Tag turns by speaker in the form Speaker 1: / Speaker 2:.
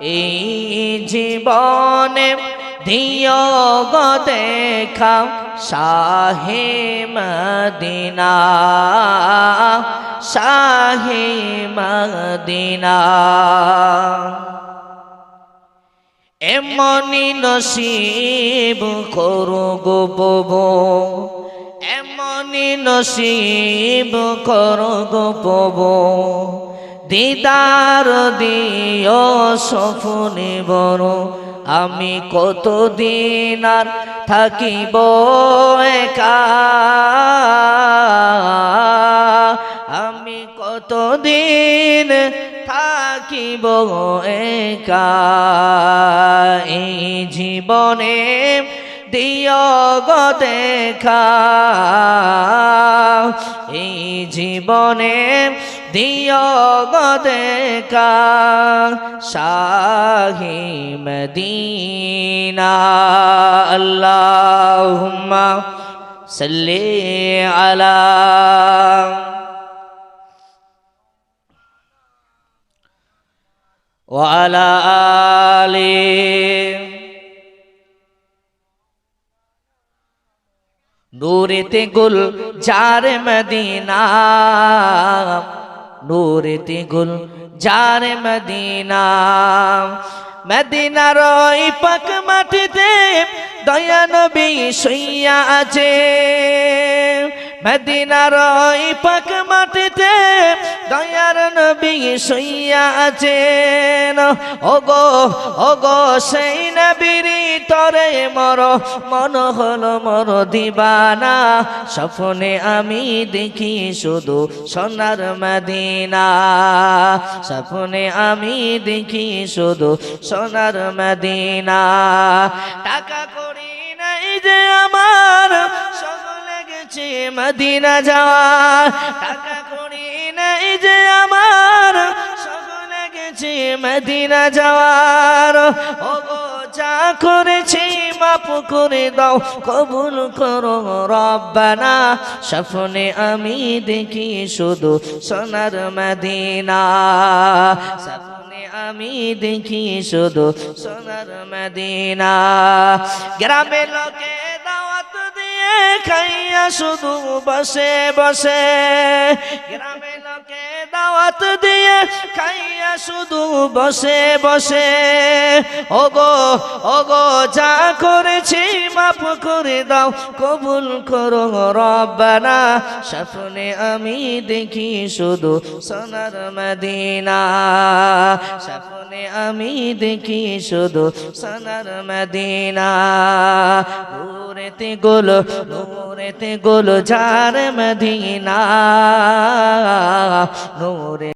Speaker 1: এই জীবনে দিও গো দেখা শাহে মদিনা শাহে মদিনা এমনি নসিব করো গো প্রভু এমনি নসিব করো গো প্রভু দিদার দিও সফনে বড় আমি কতদিন আর থাকিব একা আমি কতদিন থাকিব একা এই জীবনে দিও গো দেখা এই জীবনে দিও গো দেখা শাহে মদিনা আল্লাহুম্মা সাল্লি আলা ওয়া আলা আলি নূরেতে গুল জার মদিনা নূরেতে গুল জার মদিনা মদিনার ওই পাক মাটিতে দয়া নবী শুইয়া আছে মদিনার ওই পাক মাটিতে দয়ার নবী শুইয়া আছেন ওগো ওগো সেই নবীর তরে মর মন হলো মর দিবানা স্বপ্নে আমি দেখি শুধু সোনার মদিনা স্বপ্নে আমি দেখি শুধু সোনার মদিনা টাকা করি নাই যে আমার সকলে গেছে মদিনা যাওয়া টাকা করি নাই যে আমার সকলে গেছে মদিনা যাওয়ার ওগো যা করেছি মাফ করে দাও কবুল করো রব্বানা স্বপ্নে আমি দেখি শুধু সোনার মদিনা স্বপ্নে আমি দেখি শুধু সোনার মদিনা গ্রামের লোকে দাওয়াত দিয়ে খাইয়া শুধু বসে বসে গ্রামের লোকে দাওয়াত দিয়ে খাইয়া শুধু বসে বসে ওগো ওগো যা করেছি মাফ করে দাও কবুল করো রব্বানা স্বপ্নে আমি দেখি শুধু সোনার মদিনা স্বপ্নে আমি দেখি শুধু সোনার মদিনা নূরেতে গোল জার মদিনা নূরে